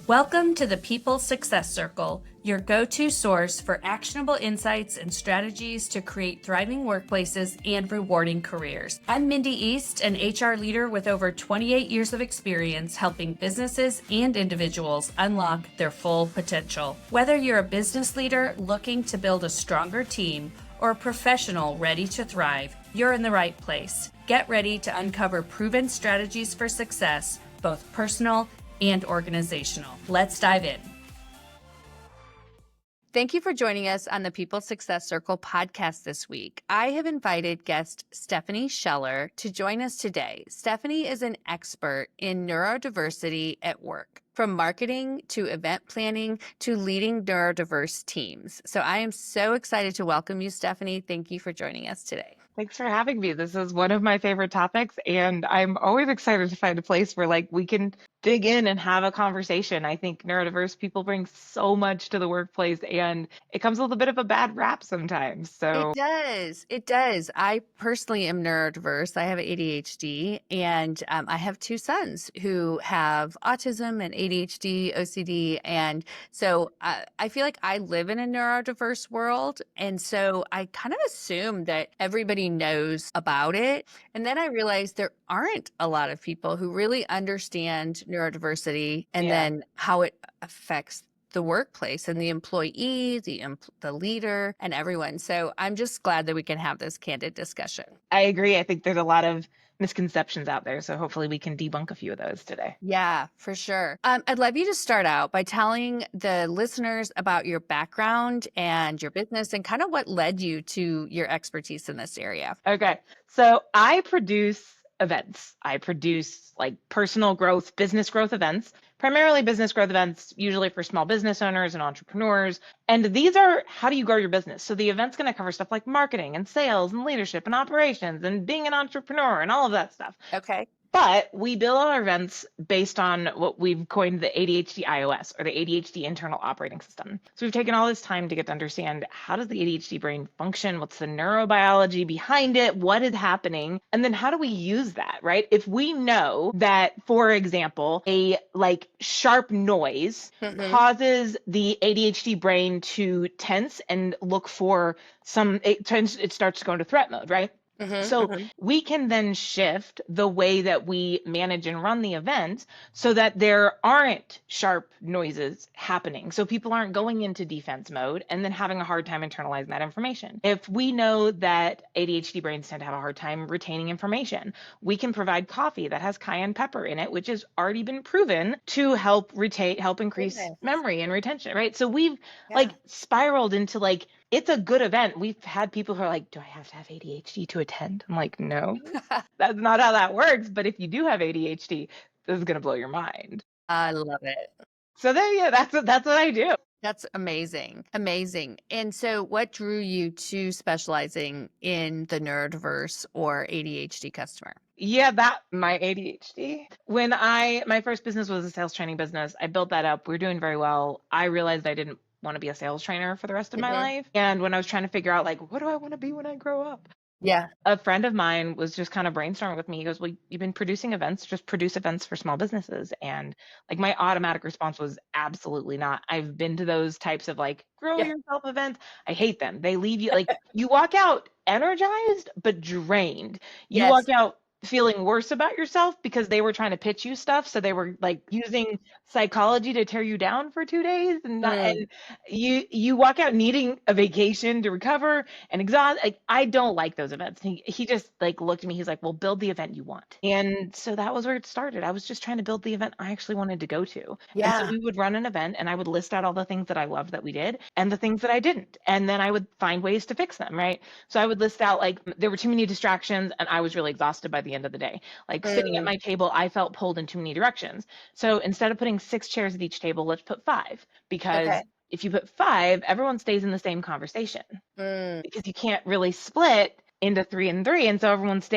Welcome to the People Success Circle, your go-to source for actionable insights and strategies to create thriving workplaces and rewarding careers. I'm Mindy East, an HR leader with over 28 years of experience helping businesses and individuals unlock their full potential. Whether you're a business leader looking to build a stronger team or a professional ready to thrive, you're in the right place. Get ready to uncover proven strategies for success, both personal and organizational. Let's dive in. Thank you for joining us on the People Success Circle podcast this week. I have invited guest Stephanie Scheller to join us today. Stephanie is an expert in neurodiversity at work, from marketing to event planning to leading neurodiverse teams. So I am so excited to welcome you, Stephanie. Thank you for joining us today. Thanks for having me. This is one of my favorite topics, and I'm always excited to find a place where we can dig in and have a conversation. I think neurodiverse people bring so much to the workplace, and it comes with a bit of a bad rap sometimes. It does. It does. I personally am neurodiverse. I have ADHD, and I have two sons who have autism and ADHD, OCD. And so I feel like I live in a neurodiverse world. And so I kind of assume that everybody knows about it. And then I realized there aren't a lot of people who really understand neurodiversity and then how it affects the workplace and the employee, the leader, and everyone. So I'm just glad that we can have this candid discussion. I agree. I think there's a lot of misconceptions out there, so hopefully we can debunk a few of those today. Yeah, for sure. I'd love you to start out by telling the listeners about your background and your business and kind of what led you to your expertise in this area. Okay, so I produce events. I produce personal growth, business growth events, primarily business growth events, usually for small business owners and entrepreneurs. And these are how do you grow your business? So the event's going to cover stuff like marketing and sales and leadership and operations and being an entrepreneur and all of that stuff. Okay. But we build our events based on what we've coined the ADHD iOS, or the ADHD internal operating system. So we've taken all this time to get to understand, how does the ADHD brain function? What's the neurobiology behind it? What is happening? And then how do we use that, right? If we know that, for example, a sharp noise causes the ADHD brain to tense and look for it starts to go into threat mode, right? We can then shift the way that we manage and run the event so that there aren't sharp noises happening. So people aren't going into defense mode and then having a hard time internalizing that information. If we know that ADHD brains tend to have a hard time retaining information, we can provide coffee that has cayenne pepper in it, which has already been proven to help increase memory and retention, right? So we've spiraled into it's a good event. We've had people who are like, do I have to have ADHD to attend? I'm like, no, that's not how that works. But if you do have ADHD, this is going to blow your mind. I love it. So then, that's what I do. That's amazing. Amazing. And so what drew you to specializing in the neurodiverse or ADHD customer? Yeah, my ADHD. When my first business was a sales training business, I built that up. We were doing very well. I realized I didn't want to be a sales trainer for the rest of my life. And when I was trying to figure out what do I want to be when I grow up? Yeah. A friend of mine was just kind of brainstorming with me. He goes, well, you've been producing events, just produce events for small businesses. And my automatic response was absolutely not. I've been to those types of grow yourself events. I hate them. They leave you you walk out energized, but drained. You walk out feeling worse about yourself because they were trying to pitch you stuff. So they were using psychology to tear you down for 2 days, and you walk out needing a vacation to recover and exhaust. I don't like those events. He just looked at me. He's like, well, build the event you want. And so that was where it started. I was just trying to build the event I actually wanted to go to. Yeah. And so we would run an event and I would list out all the things that I loved that we did and the things that I didn't. And then I would find ways to fix them, right? So I would list out there were too many distractions and I was really exhausted by the end of the day. Sitting at my table, I felt pulled in too many directions. So instead of putting 6 chairs at each table, let's put 5, because if you put 5, everyone stays in the same conversation because you can't really split into 3 and 3. And so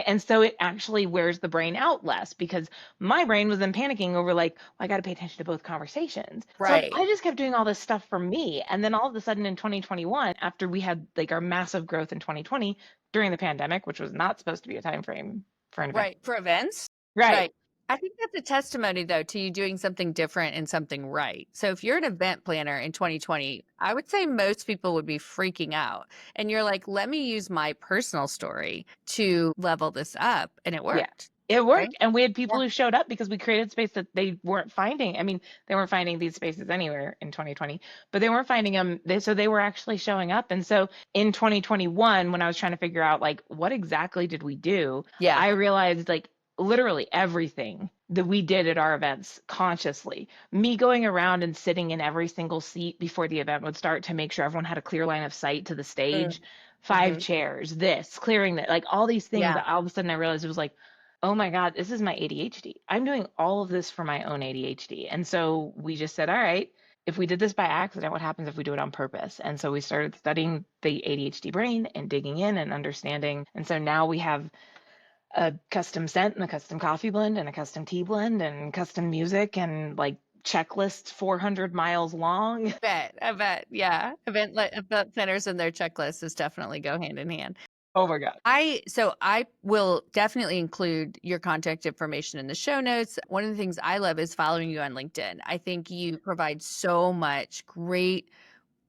and so it actually wears the brain out less, because my brain was then panicking over I got to pay attention to both conversations. Right. So I just kept doing all this stuff for me. And then all of a sudden in 2021, after we had our massive growth in 2020 during the pandemic, which was not supposed to be a time frame for an event. Right. For events. Right. I think that's a testimony, though, to you doing something different and something right. So if you're an event planner in 2020, I would say most people would be freaking out. And you're like, let me use my personal story to level this up. And it Yeah, worked, it right? worked, and we had Yeah. people who showed up because we created space that they weren't finding. I mean, they weren't finding these spaces anywhere in 2020, but they weren't finding them. So they were actually showing up. And so in 2021, when I was trying to figure out like what exactly did we do, Yeah. I realized like literally everything that we did at our events consciously. Me going around and sitting in every single seat before the event would start to make sure everyone had a clear line of sight to the stage. Five Mm-hmm. chairs, this, clearing that, like all these things Yeah. that all of a sudden I realized it was like, oh my God, this is my ADHD. I'm doing all of this for my own ADHD. And so we just said, all right, if we did this by accident, what happens if we do it on purpose? And so we started studying the ADHD brain and digging in and understanding. And so now we have a custom scent and a custom coffee blend and a custom tea blend and custom music and like checklists 400 miles long. I bet. Yeah. Event planners and their checklists is definitely go hand in hand. Oh my God. I will definitely include your contact information in the show notes. One of the things I love is following you on LinkedIn. I think you provide so much great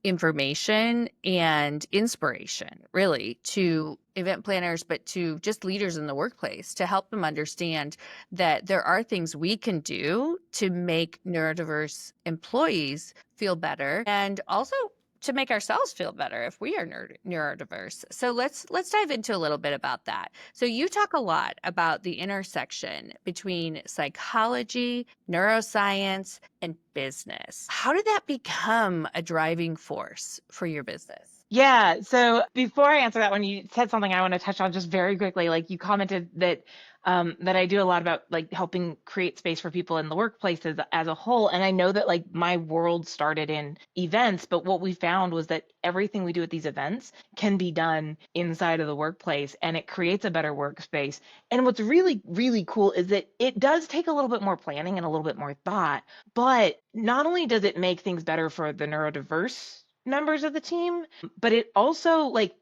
information and inspiration, really, to event planners, but to just leaders in the workplace to help them understand that there are things we can do to make neurodiverse employees feel better and also to make ourselves feel better if we are neurodiverse. So let's dive into a little bit about that. So you talk a lot about the intersection between psychology, neuroscience, and business. How did that become a driving force for your business? Yeah. So before I answer that one, you said something I want to touch on just very quickly. Like you commented that that I do a lot about like helping create space for people in the workplace as a whole. And I know that like my world started in events, but what we found was that everything we do at these events can be done inside of the workplace and it creates a better workspace. And what's really, really cool is that it does take a little bit more planning and a little bit more thought, but not only does it make things better for the neurodiverse members of the team, but it also like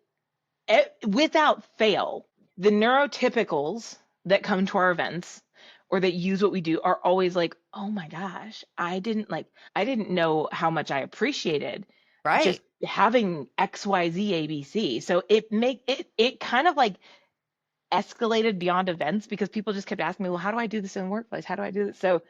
without fail, the neurotypicals that come to our events or that use what we do are always like, oh my gosh, I didn't know how much I appreciated just Right. having XYZ ABC. So it kind of like escalated beyond events because people just kept asking me, well, how do I do this in the workplace? How do I do this? So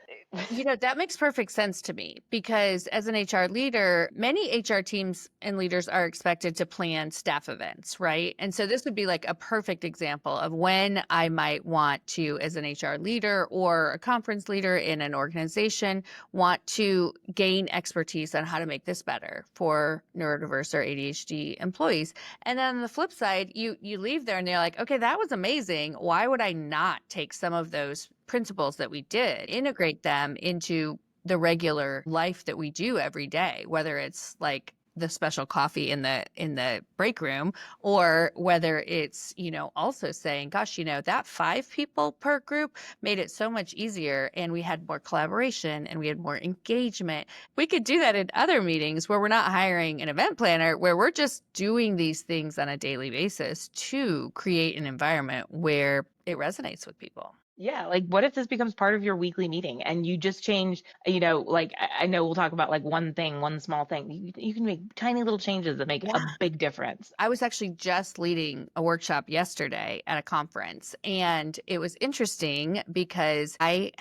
That makes perfect sense to me because as an HR leader, many HR teams and leaders are expected to plan staff events, right? And so this would be like a perfect example of when I might want to, as an HR leader or a conference leader in an organization, want to gain expertise on how to make this better for neurodiverse or ADHD employees. And then on the flip side, you leave there and they're like, okay, that was amazing. Why would I not take some of those principles that we did, integrate them into the regular life that we do every day, whether it's like the special coffee in the break room or whether it's also saying gosh that 5 people per group made it so much easier and we had more collaboration and we had more engagement. We could do that in other meetings where we're not hiring an event planner, where we're just doing these things on a daily basis to create an environment where it resonates with people. yeah, like what if this becomes part of your weekly meeting and you just change, like I know we'll talk about like one thing, one small thing. You can make tiny little changes that make a Yeah. big difference. I was actually just leading a workshop yesterday at a conference, and it was interesting because I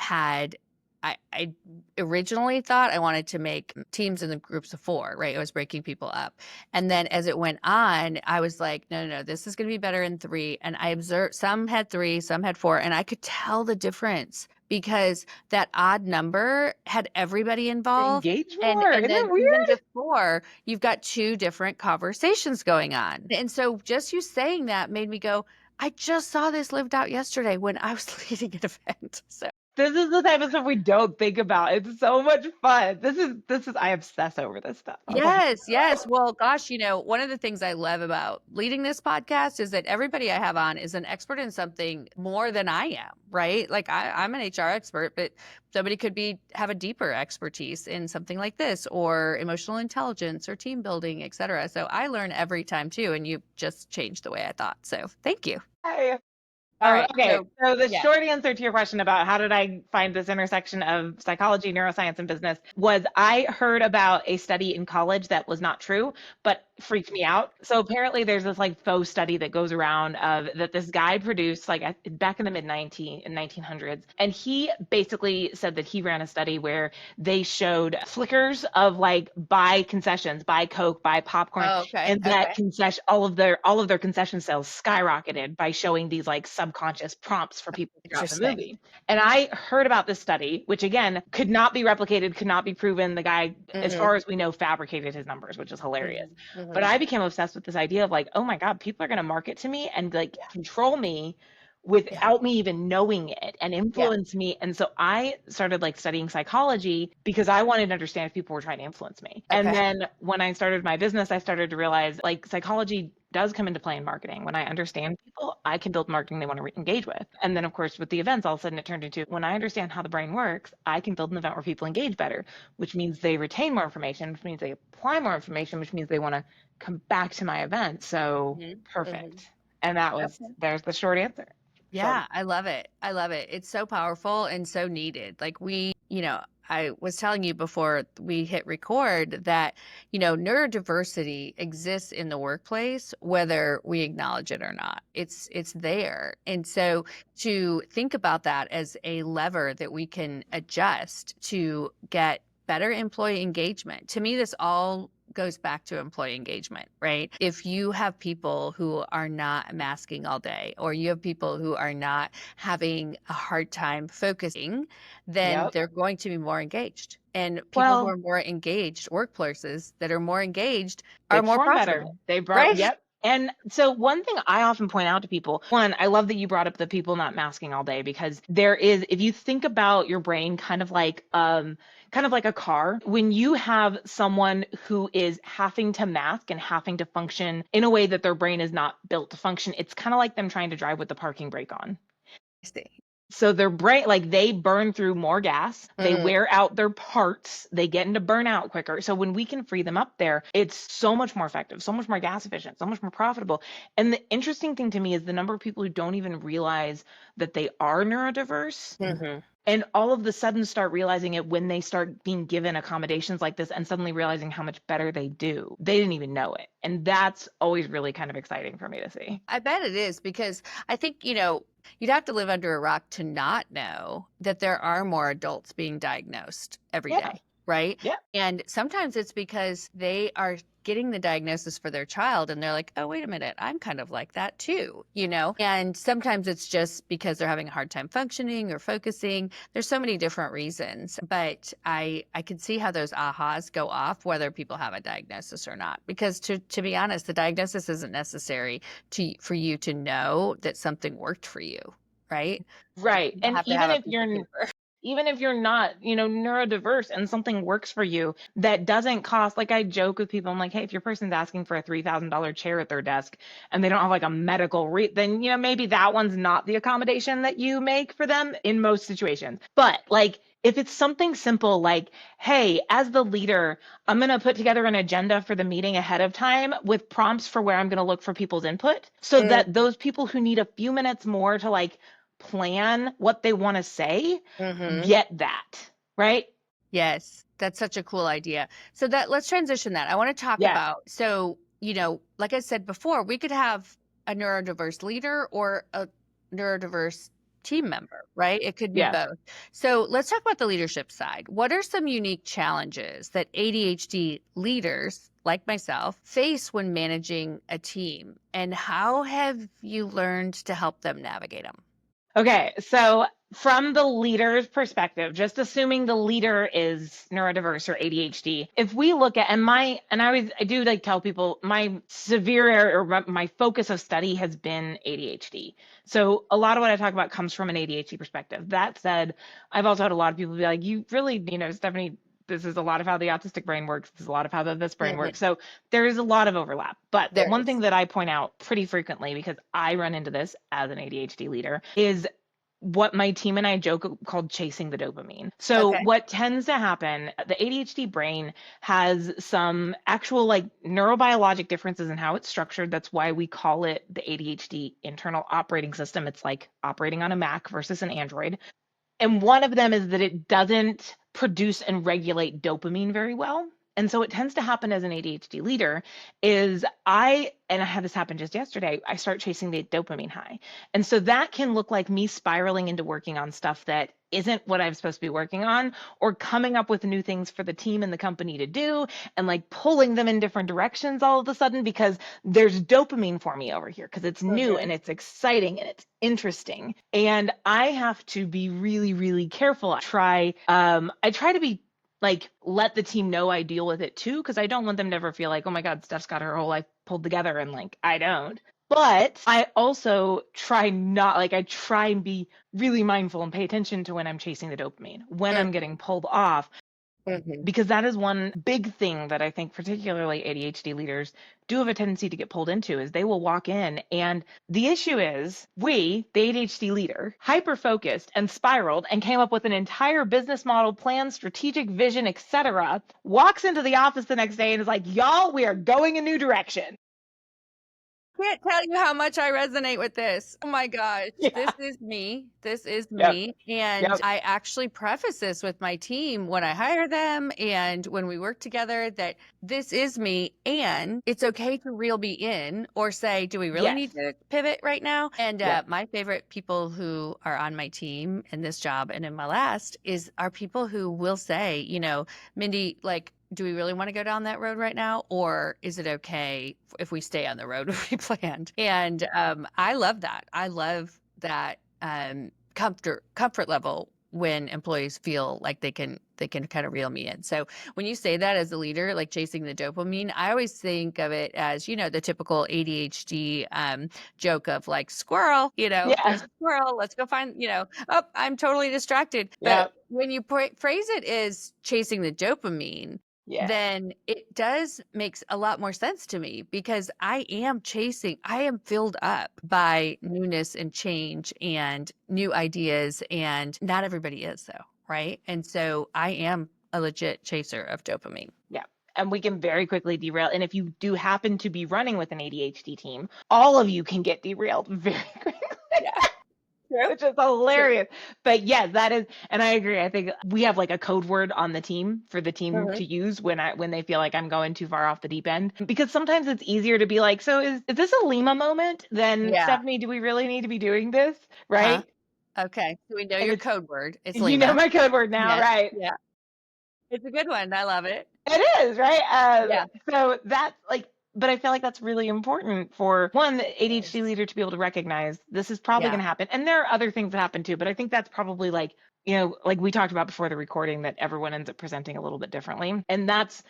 originally thought I wanted to make teams in the groups of 4, right? I was breaking people up. And then as it went on, I was like, no, no, no, this is going to be better in 3. And I observed some had 3, some had 4, and I could tell the difference because that odd number had everybody involved. Engage And more. and Isn't then it even weird? just 4, you've got 2 different conversations going on. And so just you saying that made me go, I just saw this lived out yesterday when I was leading an event. So This is the type of stuff we don't think about. It's so much fun. This is I obsess over this stuff. I'm like, yes, yes. Well, gosh, one of the things I love about leading this podcast is that everybody I have on is an expert in something more than I am, right? Like I'm an HR expert, but somebody could have a deeper expertise in something like this or emotional intelligence or team building, et cetera. So I learn every time too, and you just changed the way I thought. So thank you. hey. All right. Okay, So so the yeah. short answer to your question about how did I find this intersection of psychology, neuroscience, and business was I heard about a study in college that was not true, but freaked me out. So apparently there's this like faux study that goes around of that this guy produced like back in the mid 1900s, and he basically said that he ran a study where they showed flickers of like buy concessions, buy Coke, buy popcorn, Oh, okay. and that Okay. concession all of their concession sales skyrocketed by showing these like subconscious prompts for people throughout the Interesting. movie. And I heard about this study, which again could not be replicated, could not be proven. The guy, as Mm-hmm. far as we know, fabricated his numbers, which is hilarious. Mm-hmm. But Mm-hmm. I became obsessed with this idea of like, oh my God, people are going to market to me and like Yeah. control me Yeah. without me even knowing it and Yeah. influence me. And so I started like studying psychology because I wanted to understand if people were trying to influence me. And Okay. then when I started my business, I started to realize like psychology does come into play in marketing. When I understand people, I can build marketing they want to engage with. And then, of course, with the events, all of a sudden it turned into when I understand how the brain works, I can build an event where people engage better, which means they retain more information, which means they apply more information, which means they want to come back to my event. So Mm-hmm. Mm-hmm. perfect. And that was, Okay. there's the short answer. Short. Yeah, I love it. I love it. It's so powerful and so needed. Like I was telling you before we hit record that, neurodiversity exists in the workplace, whether we acknowledge it or not. It's there. And so to think about that as a lever that we can adjust to get better employee engagement. To me, this all goes back to employee engagement, right? If you have people who are not masking all day, or you have people who are not having a hard time focusing, then Yep. they're going to be more engaged. And people who Well, are more engaged, workplaces that are more engaged, they are more perform better. profitable, They brought, right? yep. And so one thing I often point out to people, one, I love that you brought up the people not masking all day because there is, if you think about your brain kind of like a car, when you have someone who is having to mask and having to function in a way that their brain is not built to function, it's kind of like them trying to drive with the parking brake on. I see. So their brain, like they burn through more gas, they Mhm. wear out their parts, they get into burnout quicker. So when we can free them up there, it's so much more effective, so much more gas efficient, so much more profitable. And the interesting thing to me is the number of people who don't even realize that they are neurodiverse Mhm. and all of the sudden start realizing it when they start being given accommodations like this and suddenly realizing how much better they do. They didn't even know it. And that's always really kind of exciting for me to see. I bet it is because I think, you'd have to live under a rock to not know that there are more adults being diagnosed every Yeah. day, right? Yeah. And sometimes it's because they are getting the diagnosis for their child and they're like, oh, wait a minute, I'm kind of like that too. And sometimes it's just because they're having a hard time functioning or focusing. There's so many different reasons, but I can see how those ahas go off whether people have a diagnosis or not. Because to be honest, the diagnosis isn't necessary for you to know that something worked for you, right? Like Right. you don't And have to have a piece of paper. even if you're not, neurodiverse and something works for you that doesn't cost, like I joke with people, I'm like, hey, if your person's asking for a $3,000 chair at their desk and they don't have like a medical then, maybe that one's not the accommodation that you make for them in most situations. But like, if it's something simple like, hey, as the leader, I'm going to put together an agenda for the meeting ahead of time with prompts for where I'm going to look for people's input so that those people who need a few minutes more to like plan what they want to say Mm-hmm. get that, right? Yes, that's such a cool idea. So let's transition that. I want to talk Yeah. about, like I said before, we could have a neurodiverse leader or a neurodiverse team member, right? It could be Yes. both. So let's talk about the leadership side. What are some unique challenges that ADHD leaders like myself face when managing a team? And how have you learned to help them navigate them? Okay, so from the leader's perspective, just assuming the leader is neurodiverse or ADHD, if we look at I do like tell people my severe or my focus of study has been ADHD. So a lot of what I talk about comes from an ADHD perspective. That said, I've also had a lot of people be like, you really, Stephanie, this is a lot of how the autistic brain works. This is a lot of how this brain Mhm. works. So there is a lot of overlap. But There one thing is. that I point out pretty frequently, because I run into this as an ADHD leader, is what my team and I joke called chasing the dopamine. So Okay. what tends to happen, the ADHD brain has some actual like neurobiologic differences in how it's structured. That's why we call it the ADHD internal operating system. It's like operating on a Mac versus an Android. And one of them is that it doesn't produce and regulate dopamine very well. And so what tends to happen as an ADHD leader is and I had this happen just yesterday, I start chasing the dopamine high. And so that can look like me spiraling into working on stuff that isn't what I'm supposed to be working on, or coming up with new things for the team and the company to do, and like pulling them in different directions all of a sudden because there's dopamine for me over here because it's new Mhm. and it's exciting and it's interesting. And I have to be really, really careful. I try to be like, let the team know I deal with it too, because I don't want them to ever feel like, oh my God, Steph's got her whole life pulled together and like I don't. But I also I try and be really mindful and pay attention to when I'm chasing the dopamine, when I'm Mhm. getting pulled off, Mhm. because that is one big thing that I think particularly ADHD leaders do have a tendency to get pulled into is they will walk in and the issue is the ADHD leader, hyper focused and spiraled and came up with an entire business model plan, strategic vision, etc., walks into the office the next day and is like, "Y'all, we are going a new direction." Can't tell you how much I resonate with this. Oh my gosh, this Yeah. is me. This is Yep. me. And Yep. I actually preface this with my team when I hire them and when we work together that this is me and it's okay to reel me in or say, do we really Yes. need to pivot right now? And Yep. my favorite people who are on my team in this job and in my last are people who will say, Mindy, like, do we really want to go down that road right now? Or is it okay if we stay on the road we planned? And I love that. I love that comfort level when employees feel like they can kind of reel me in. So when you say that as a leader, like chasing the dopamine, I always think of it as, the typical ADHD joke of like squirrel, there's Yeah. a squirrel, let's go find, oh, I'm totally distracted. But Yep. when you phrase it as chasing the dopamine, Yeah. then it does makes a lot more sense to me because I am filled up by newness and change and new ideas, and not everybody is though, right? And so I am a legit chaser of dopamine. Yeah. And we can very quickly derail. And if you do happen to be running with an ADHD team, all of you can get derailed very quickly, Yeah, true. which is True. hilarious. But yeah, that is, and I agree. I think we have like a code word on the team for the team Mhm. to use when they feel like I'm going too far off the deep end. Because sometimes it's easier to be like, so is this a Lima moment? Then Yeah. Stephanie, do we really need to be doing this? Uh-huh. Right? Okay. So we know And your code word. It's you know Lima. my code word now, Yes. right? Yeah. It's a good one. I love it. It is, right? Yeah. So that's like, but I feel like that's really important for one, the It ADHD is. leader to be able to recognize this is probably Yeah. going to happen. And there are other things that happen too, but I think that's probably like, like we talked about before the recording, that everyone ends up presenting a little bit differently. And that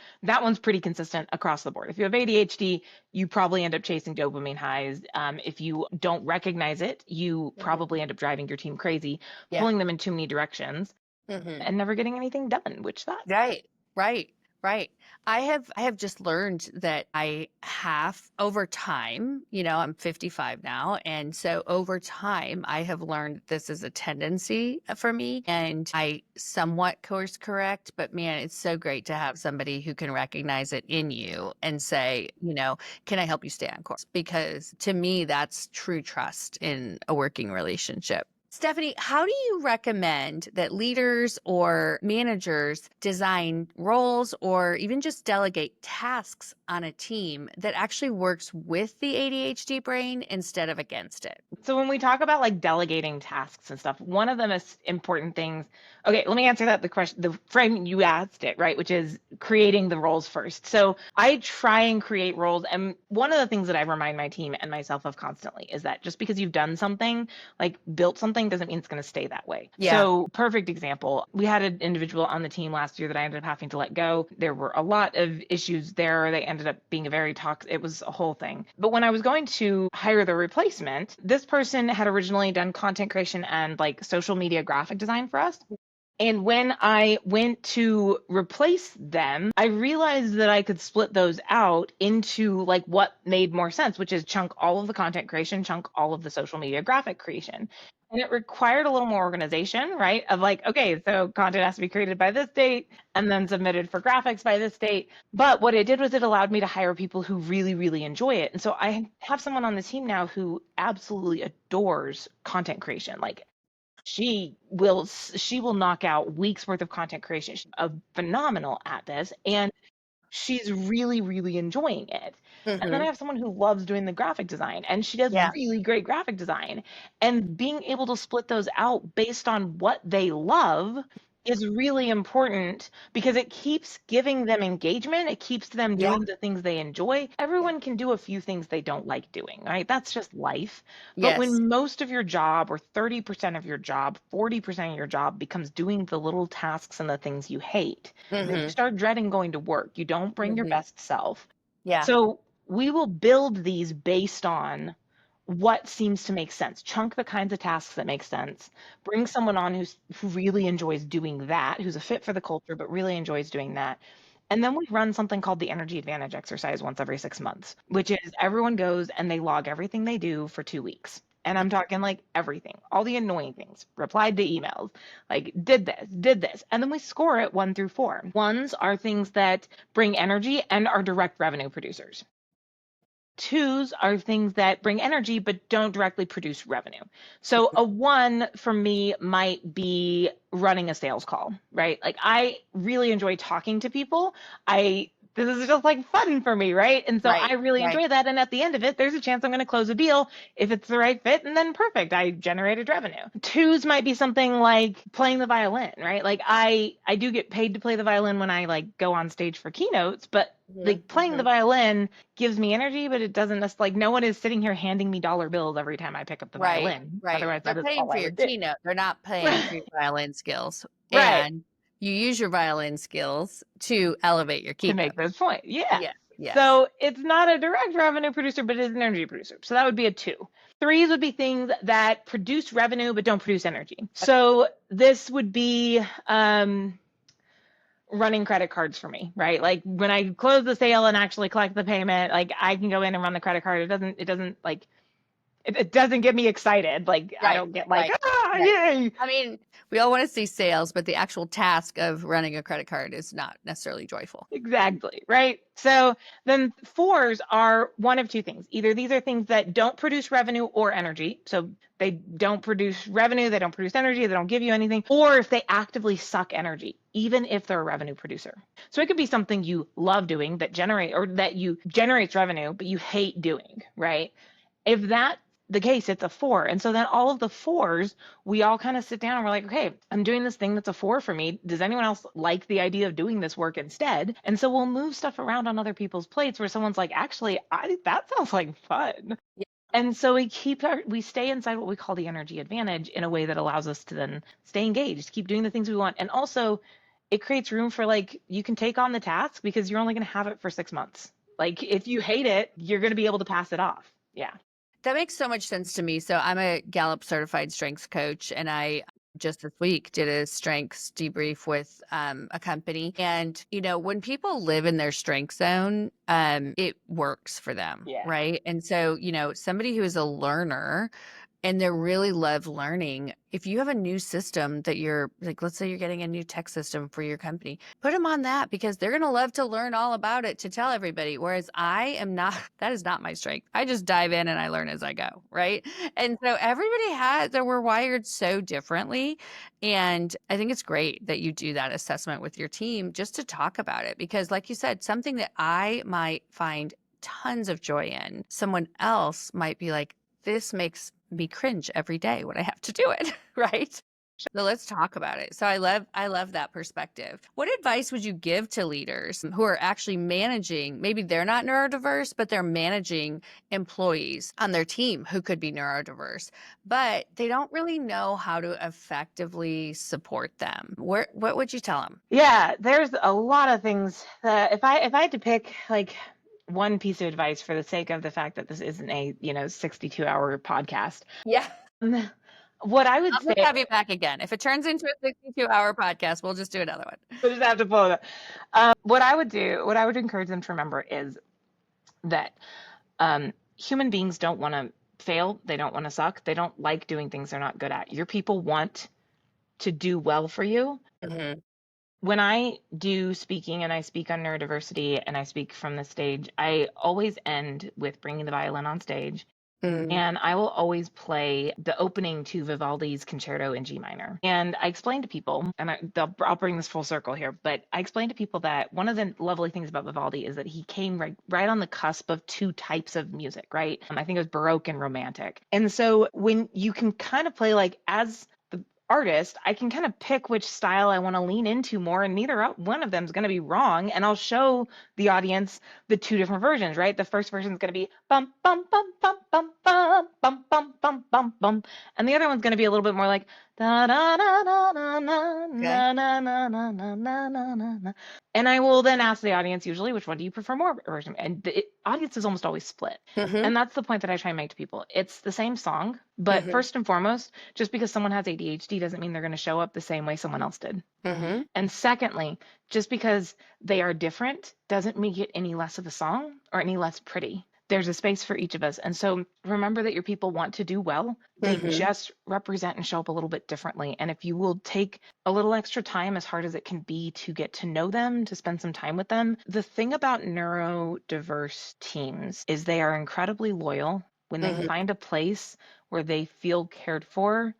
one's pretty consistent across the board. If you have ADHD, you probably end up chasing dopamine highs. If you don't recognize it, you Mhm. probably end up driving your team crazy, Yeah. pulling them in too many directions Mhm. and never getting anything done, which sucks. Right, right, right. I have just learned that I have over time, I'm 55 now, and so over time I have learned this is a tendency for me and I somewhat course correct, but man, it's so great to have somebody who can recognize it in you and say, can I help you stay on course? Because to me that's true trust in a working relationship. Stephanie, how do you recommend that leaders or managers design roles or even just delegate tasks on a team that actually works with the ADHD brain instead of against it? So when we talk about like delegating tasks and stuff, one of the most important things, okay, let me answer that the question, the frame you asked it, right, which is creating the roles first. So I try and create roles. And one of the things that I remind my team and myself of constantly is that just because you've done something, like built something, doesn't mean it's going to stay that way. Yeah. So perfect example, we had an individual on the team last year that I ended up having to let go. There were a lot of issues there. They ended up being a very toxic, it was a whole thing. But when I was going to hire the replacement, this person had originally done content creation and like social media graphic design for us. And when I went to replace them, I realized that I could split those out into like what made more sense, which is chunk all of the content creation, chunk all of the social media graphic creation. And it required a little more organization, right? Of like, okay, so content has to be created by this date and then submitted for graphics by this date. But what it did was it allowed me to hire people who really, really enjoy it. And so I have someone on the team now who absolutely adores content creation. Like she will knock out weeks worth of content creation. She's phenomenal at this. And she's really, really enjoying it. And then I Hmm. have someone who loves doing the graphic design and she does Yeah. really great graphic design. And being able to split those out based on what they love is really important because it keeps giving them engagement. It keeps them Yeah. doing the things they enjoy. Yeah. Everyone can do a few things they don't like doing, right? That's just life. But Yes. when most of your job or 30% of your job, 40% of your job becomes doing the little tasks and the things you hate, then you Hmm. start dreading going to work. You don't bring your Hmm. best self. Yeah. So we will build these based on what seems to make sense. Chunk the kinds of tasks that make sense. Bring someone on who really enjoys doing that, who's a fit for the culture, but really enjoys doing that. And then we run something called the energy advantage exercise once every 6 months, which is everyone goes and they log everything they do for 2 weeks. And I'm talking like everything, all the annoying things, replied to emails, like did this, did this. And then we score it 1 through 4. Ones are things that bring energy and are direct revenue producers. Twos are things that bring energy but don't directly produce revenue. So a 1 for me might be running a sales call, right? Like I really enjoy talking to people. I This is just like fun for me, right? And so Right. I really Right. enjoy that. And at the end of it, there's a chance I'm going to close a deal if it's the right fit, and then perfect. I generated revenue. Twos might be something like playing the violin, right? Like I do get paid to play the violin when I like go on stage for keynotes, but Hmm. like playing the Hmm. violin gives me energy, but it doesn't necessarily, like no one is sitting here handing me dollar bills every time I pick up the Right. violin. Right. Otherwise, They're that is paying all for I your would do. keynote. They're not paying for your violin skills. Right. And you use your violin skills to elevate your To keynote. make this point. Yeah. Yeah. Yes. So it's not a direct revenue producer, but it is an energy producer. So that would be a 2. Threes would be things that produce revenue but don't produce energy. So this would be running credit cards for me, right? Like when I close the sale and actually collect the payment, like I can go in and run the credit card. It doesn't like it doesn't get me excited. Like I Right. don't get like, Right. ah, Right. yay. I mean, we all want to see sales, but the actual task of running a credit card is not necessarily joyful. Exactly, right? So then 4s are one of two things. Either these are things that don't produce revenue or energy. So they don't produce revenue, they don't produce energy, they don't give you anything, or if they actively suck energy, even if they're a revenue producer. So it could be something you love doing that you generates revenue, but you hate doing, right? If that's the case, it's a 4. And so then all of the 4s, we all kind of sit down and we're like, okay, I'm doing this thing that's a 4 for me. Does anyone else like the idea of doing this work instead? And so we'll move stuff around on other people's plates where someone's like, actually, that sounds like fun. Yeah. And so we stay inside what we call the energy advantage in a way that allows us to then stay engaged, keep doing the things we want. And also it creates room for like, you can take on the task because you're only going to have it for 6 months. Like if you hate it, you're going to be able to pass it off. Yeah. That makes so much sense to me. So I'm a Gallup certified strengths coach, and I just this week did a strengths debrief with a company. And when people live in their strength zone, it works for them, Yeah. right? And so somebody who is a learner and they really love learning. If you have a new system that you're like, let's say you're getting a new tech system for your company, put them on that because they're going to love to learn all about it to tell everybody. Whereas I am not, that is not my strength. I just dive in and I learn as I go. Right. And so we're wired so differently. And I think it's great that you do that assessment with your team just to talk about it. Because like you said, something that I might find tons of joy in, someone else might be like, this makes me cringe every day when I have to do it, right? So let's talk about it. So I love that perspective. What advice would you give to leaders who are actually managing, maybe they're not neurodiverse, but they're managing employees on their team who could be neurodiverse, but they don't really know how to effectively support them? What would you tell them? Yeah, there's a lot of things that if I had to pick like one piece of advice for the sake of the fact that this isn't a 62-hour podcast, Yeah. um, what I would I'll just say, have you back again. If it turns into a 62-hour podcast, we'll just do another one. we just have to pull it up. What I would encourage them to remember is that human beings don't want to fail. They don't want to suck. They don't like doing things they're not good at. Your people want to do well for you. Mhm. When I do speaking and I speak on neurodiversity and I speak from the stage, I always end with bringing the violin on stage. Mm. And I will always play the opening to Vivaldi's Concerto in G minor. And I explain to people, and I'll bring this full circle here, but I explain to people that one of the lovely things about Vivaldi is that he came right on the cusp of two types of music, right? I think it was Baroque and Romantic. And so when you can kind of play like as the artist, I can kind of pick which style I want to lean into more, and neither one of them is going to be wrong. And I'll show the audience the two different versions, right? The first version is going to be bum bum bum bum bum bum bum bum bum bum bum, and the other one's going to be a little bit more like da da da da da na Okay. na na na na na na na na. And I will then ask the audience usually, which one do you prefer more version? And the audience is almost always split. Mhm. And that's the point that I try and make to people. It's the same song, but Mhm. first and foremost, just because someone has ADHD doesn't mean they're going to show up the same way someone else did. Mhm. And secondly, just because they are different doesn't make it any less of a song or any less pretty. There's a space for each of us. And so remember that your people want to do well. They Mhm. just represent and show up a little bit differently. And if you will take a little extra time, as hard as it can be, to get to know them, to spend some time with them, the thing about neurodiverse teams is they are incredibly loyal. When they Mhm. find a place where they feel cared for,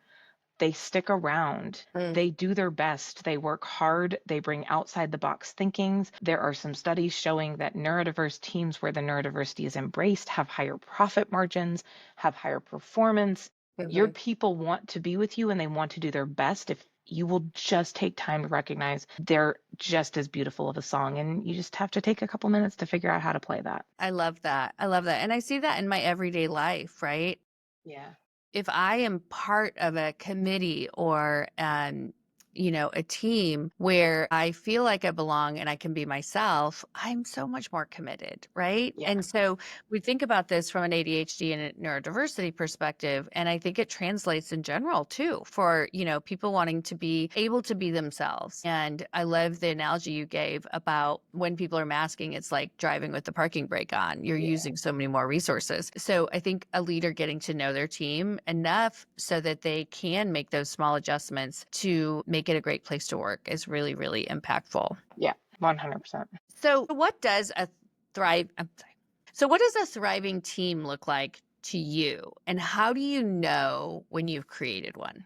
they stick around. Mm. They do their best. They work hard. They bring outside the box thinkings. There are some studies showing that neurodiverse teams where the neurodiversity is embraced have higher profit margins, have higher performance. Your Mhm. people want to be with you and they want to do their best if you will just take time to recognize they're just as beautiful of a song. And you just have to take a couple minutes to figure out how to play that. I love that. I love that. And I see that in my everyday life, right? Yeah. If I am part of a committee or a team where I feel like I belong and I can be myself, I'm so much more committed, right? Yeah. And so we think about this from an ADHD and a neurodiversity perspective, and I think it translates in general too for, people wanting to be able to be themselves. And I love the analogy you gave about when people are masking, it's like driving with the parking brake on. You're Yeah. using so many more resources. So I think a leader getting to know their team enough so that they can make those small adjustments to make it a great place to work is really, really impactful. Yeah. 100%. So what does a thrive, I'm sorry. So what does a thriving team look like to you? And how do you know when you've created one?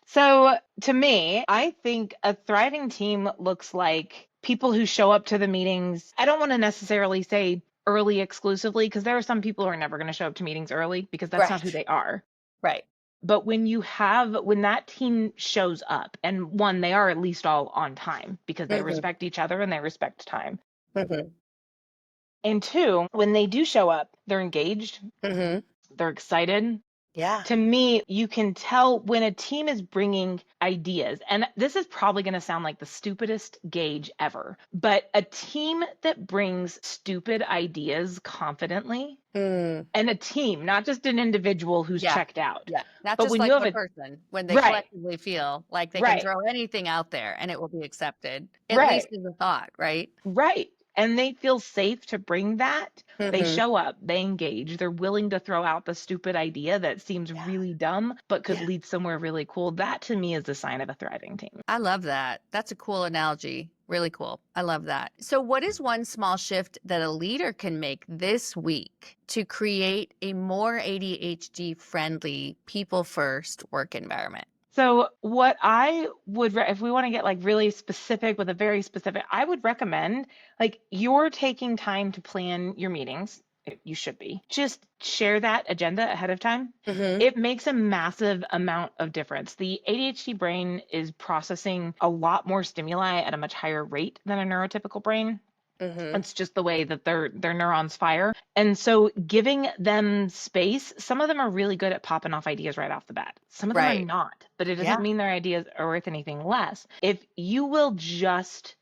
So to me, I think a thriving team looks like people who show up to the meetings. I don't want to necessarily say early exclusively because there are some people who are never going to show up to meetings early because that's not who Right. they are. Right. But when that team shows up, and one, they are at least all on time because they Hmm. respect each other and they respect time. Hmm. And two, when they do show up, they're engaged, Hmm. they're excited. Yeah. To me, you can tell when a team is bringing ideas, and this is probably going to sound like the stupidest gauge ever, but a team that brings stupid ideas confidently, Mm. and a team, not just an individual who's Yeah. checked out, Yeah. Not but just when you like have one a, person, when they right, collectively feel like they can right, throw anything out there and it will be accepted, at least right. as a thought, right? Right. And they feel safe to bring that. They Hmm. show up, they engage, they're willing to throw out the stupid idea that seems Yeah. really dumb, but could Yeah. lead somewhere really cool. That to me is a sign of a thriving team. I love that. That's a cool analogy. Really cool. I love that. So, what is one small shift that a leader can make this week to create a more ADHD friendly, people first work environment? So, what I would, if we want to get like really specific with a very specific, I would recommend like you're taking time to plan your meetings. You should be. Just share that agenda ahead of time. Hmm. It makes a massive amount of difference. The ADHD brain is processing a lot more stimuli at a much higher rate than a neurotypical brain. Hmm. It's just the way that their neurons fire. And so giving them space, some of them are really good at popping off ideas right off the bat. Some of them are Right. not, but it Yeah. doesn't mean their ideas are worth anything less. If you will just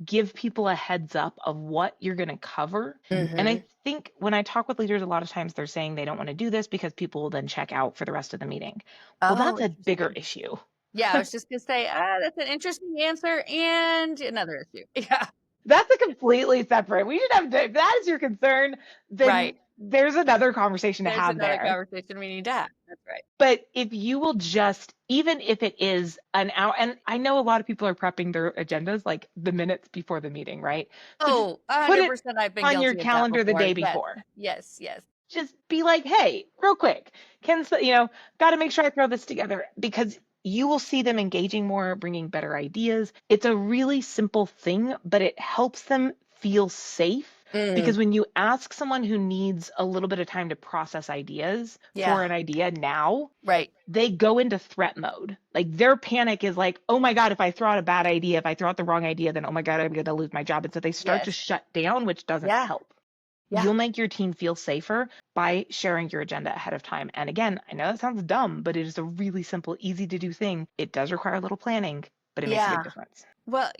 give people a heads up of what you're going to cover. And Hmm. I think when I talk with leaders, a lot of times they're saying they don't want to do this because people will then check out for the rest of the meeting. Well, Oh, that's a bigger interesting. issue. Yeah, I was just gonna say, that's an interesting answer and another issue. Yeah. That's a completely separate. We should have, if that is your concern, then Right. there's another conversation to There's have another there. conversation we need to have. That's right. But if you will just, even if it is an hour, and I know a lot of people are prepping their agendas like the minutes before the meeting, right? So just Oh, put it 100% I've been on your guilty of that calendar the before. day Yes. before. Yes, yes. Just be like, hey, real quick, got to make sure I throw this together, because you will see them engaging more, bringing better ideas. It's a really simple thing, but it helps them feel safe, Mm, because when you ask someone who needs a little bit of time to process ideas for yeah, an idea now, right. they go into threat mode. Like their panic is like, oh my God, if I throw out a bad idea, if I throw out the wrong idea, then oh my God, I'm going to lose my job. And so they start to Yes. shut down, which doesn't Yeah, help. yeah. You'll make your team feel safer by sharing your agenda ahead of time. And again, I know that sounds dumb, but it is a really simple, easy to do thing. It does require a little planning, but it makes a big Yeah. difference. Well,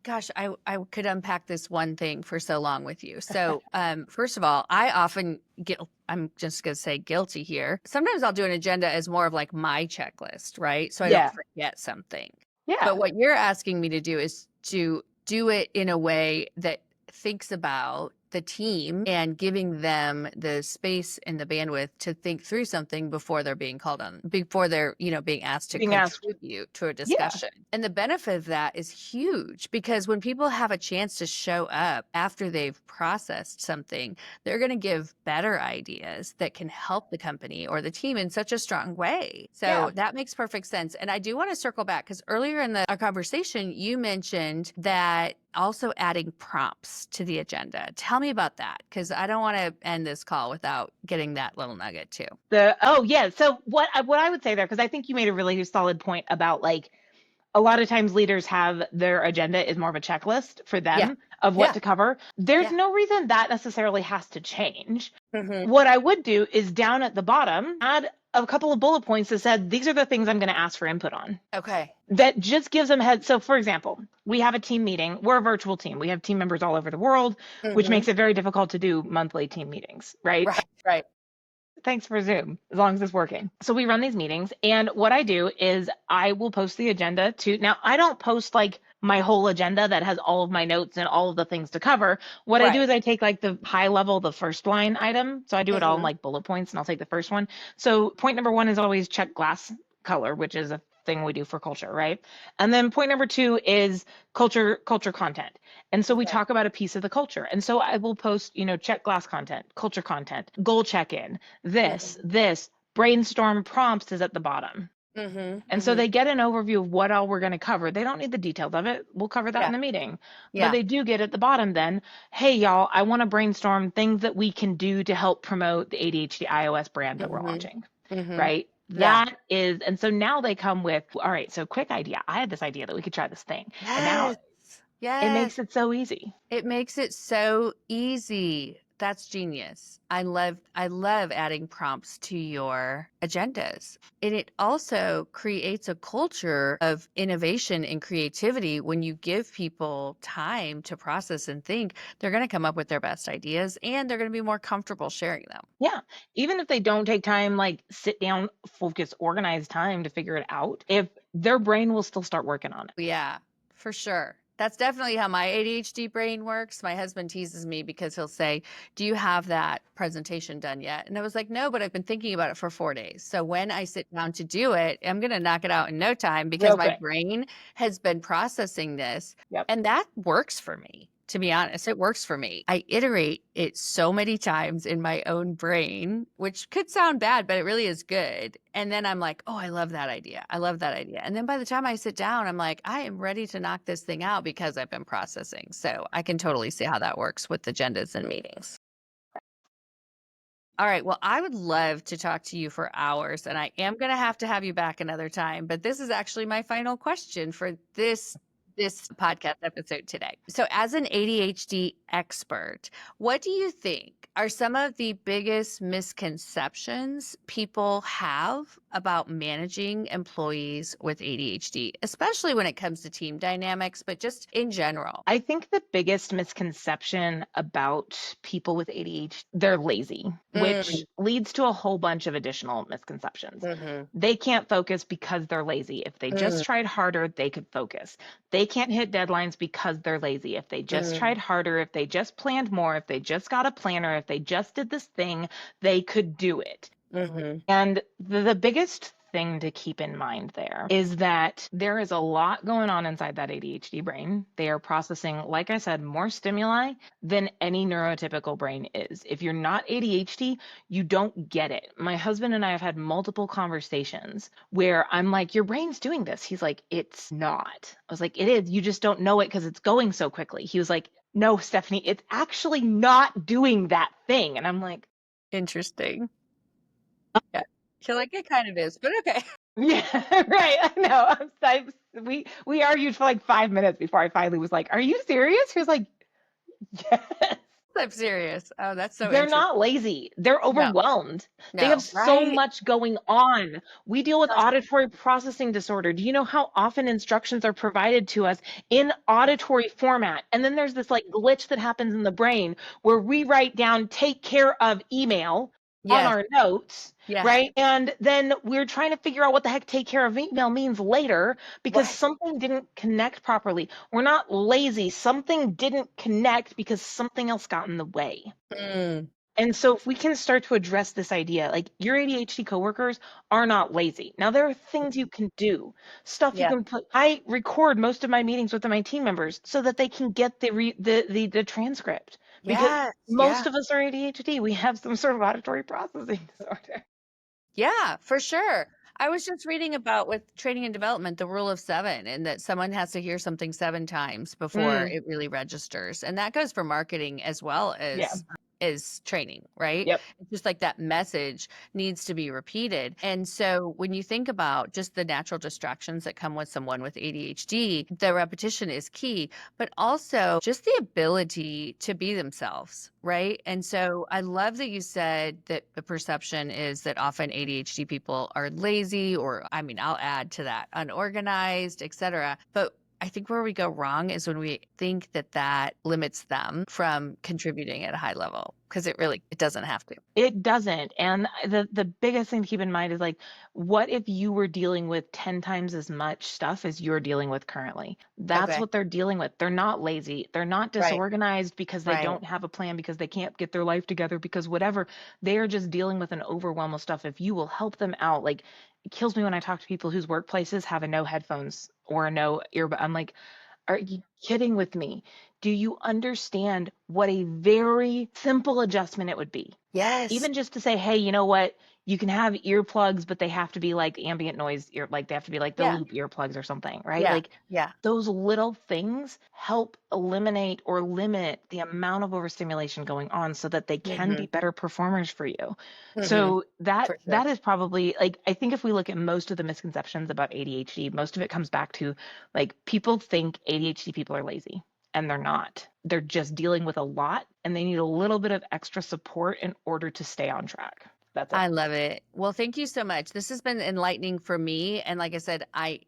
gosh, I could unpack this one thing for so long with you. So, first of all, I often get, I'm just going to say guilty here. Sometimes I'll do an agenda as more of like my checklist, right? So I don't Yeah. forget something. Yeah. But what you're asking me to do is to do it in a way that thinks about the team and giving them the space and the bandwidth to think through something before they're being called on, before they're, being asked to Being asked. contribute to a Yeah. discussion. And the benefit of that is huge, because when people have a chance to show up after they've processed something, they're going to give better ideas that can help the company or the team in such a strong way. Yeah. So that makes perfect sense. And I do want to circle back, because earlier in our conversation, you mentioned that also adding prompts to the agenda. Tell me about that, because I don't want to end this call without getting that little nugget too. Yeah. So what I would say there, because I think you made a really solid point about like, a lot of times leaders have their agenda is more of a checklist for Yeah. them of what Yeah. to cover. There's Yeah. no reason that necessarily has to change. Hmm. What I would do is down at the bottom, add a couple of bullet points that said, these are the things I'm going to ask for input on. Okay. That just gives them head. So for example, we have a team meeting. We're a virtual team. We have team members all over the world, which Hmm. makes it very difficult to do monthly team meetings, right? Right. Right. Thanks for Zoom, as long as it's working. So we run these meetings, and what I do is I will post the agenda to, now I don't post like my whole agenda that has all of my notes and all of the things to cover. What I do Right. is I take like the high level, the first line item. So I do it all in Hmm. like bullet points, and I'll take the first one. So point number one is always check glass color, which is a thing we do for culture, right? And then point number two is culture content. And so we Okay. talk about a piece of the culture. And so I will post, check glass content, culture content, goal check-in, this, brainstorm prompts is at the bottom. Hmm. And so Hmm. they get an overview of what all we're going to cover. They don't need the details of it. We'll cover that Yeah. in the meeting. But Yeah. they do get at the bottom then, hey, y'all, I want to brainstorm things that we can do to help promote the ADHD iOS brand that we're Hmm. launching, Hmm. right? Yeah. That is, and so now they come with, all right, so quick idea. I had this idea that we could try this thing. And now Yes. it Yes. makes it so easy. It makes it so easy. That's genius. I love adding prompts to your agendas. And it also creates a culture of innovation and creativity. When you give people time to process and think, they're going to come up with their best ideas, and they're going to be more comfortable sharing them. Yeah. Even if they don't take time, like sit down, focus, organize time to figure it out, if their brain will still start working on it. Yeah, for sure. That's definitely how my ADHD brain works. My husband teases me because he'll say, "Do you have that presentation done yet?" And I was like, "No, but I've been thinking about it for 4 days. So when I sit down to do it, I'm going to knock it out in no time, because Real my quick. brain has been processing this." Yep. And that works for me. To be honest, it works for me. I iterate it so many times in my own brain, which could sound bad, but it really is good. And then I'm like, oh, I love that idea. I love that idea. And then by the time I sit down, I'm like, I am ready to knock this thing out, because I've been processing. So I can totally see how that works with agendas and meetings. All right. Well, I would love to talk to you for hours, and I am going to have you back another time. But this is actually my final question for this podcast episode today. So, as an ADHD expert, what do you think are some of the biggest misconceptions people have about managing employees with ADHD, especially when it comes to team dynamics, but just in general? I think the biggest misconception about people with ADHD, they're lazy, which Mm, leads to a whole bunch of additional misconceptions. mhm, They can't focus because they're lazy. If they just mm, tried harder, they could focus. They can't hit deadlines because they're lazy. If they just mm, tried harder, if they just planned more, if they just got a planner, if they just did this thing, they could do it. mhm. And the biggest thing to keep in mind there is that there is a lot going on inside that ADHD brain. They are processing, like I said, more stimuli than any neurotypical brain is. If you're not ADHD, you don't get it. My husband and I have had multiple conversations where I'm like, your brain's doing this. He's like, it's not. I was like, it is. You just don't know it because it's going so quickly. He was like, no, Stephanie, it's actually not doing that thing. And I'm like, Interesting. Yeah. Feel like it kind of is, but okay. yeah, right. I know. We argued for like 5 minutes before I finally was like, "Are you serious?" He was like, "Yes." I'm serious. Oh, that's so They're interesting. not lazy. They're No, overwhelmed. They have no, so right? much going on. We deal with auditory processing disorder. Do you know how often instructions are provided to us in auditory format? And then there's this like glitch that happens in the brain where we write down take care of email on Yes. our notes, Yeah. right? And then we're trying to figure out what the heck take care of email means later because Right. something didn't connect properly. We're not lazy. Something didn't connect because something else got in the way. Mm, And so if we can start to address this idea, like your ADHD coworkers are not lazy. Now there are things you can do, stuff you yeah. can put. I record most of my meetings with my team members so that they can get the transcript because Yes. most Yeah. of us are ADHD. We have some sort of auditory processing disorder. Yeah, for sure. I was just reading about with training and development, the rule of seven, and that someone has to hear something 7 times before Mm, it really registers. And that goes for marketing as well yeah. as training, right? Yep. It's just like that message needs to be repeated. And so when you think about just the natural distractions that come with someone with ADHD, the repetition is key, but also just the ability to be themselves, right? And so I love that you said that the perception is that often ADHD people are lazy, or I mean, I'll add to that, unorganized, etc. But I think where we go wrong is when we think that that limits them from contributing at a high level, because it doesn't have to. It doesn't. And the biggest thing to keep in mind is like, what if you were dealing with 10 times as much stuff as you're dealing with currently? That's Okay. what they're dealing with. They're not lazy. They're not Right. disorganized because they Right. don't have a plan, because they can't get their life together, because whatever. They are just dealing with an overwhelm of stuff. If you will help them out, like it kills me when I talk to people whose workplaces have a no headphones or a no earbud. I'm like, are you kidding with me? Do you understand what a very simple adjustment it would be? Yes. Even just to say, hey, you know what? You can have earplugs, but they have to be like ambient noise ear, like they have to be like the Yeah. loop earplugs or something, right? Yeah. Like Yeah. those little things help eliminate or limit the amount of overstimulation going on so that they can be Hmm. better performers for you. Hmm. So that For sure. that is probably like, I think if we look at most of the misconceptions about ADHD, most of it comes back to like people think ADHD people are lazy, and they're not. They're just dealing with a lot and they need a little bit of extra support in order to stay on track. That's it. I love it. Well, thank you so much. This has been enlightening for me. And like I said, I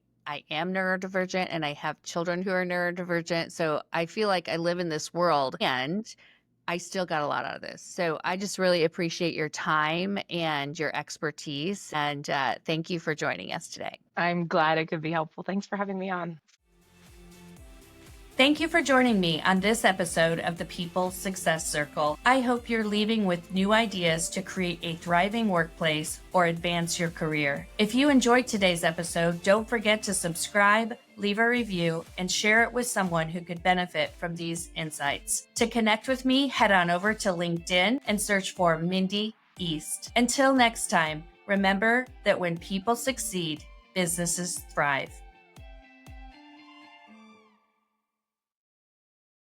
am neurodivergent and I have children who are neurodivergent. So I feel like I live in this world and I still got a lot out of this. So I just really appreciate your time and your expertise. And thank you for joining us today. I'm glad it could be helpful. Thanks for having me on. Thank you for joining me on this episode of the People Success Circle. I hope you're leaving with new ideas to create a thriving workplace or advance your career. If you enjoyed today's episode, don't forget to subscribe, leave a review, and share it with someone who could benefit from these insights. To connect with me, head on over to LinkedIn and search for Mindy East. Until next time, remember that when people succeed, businesses thrive.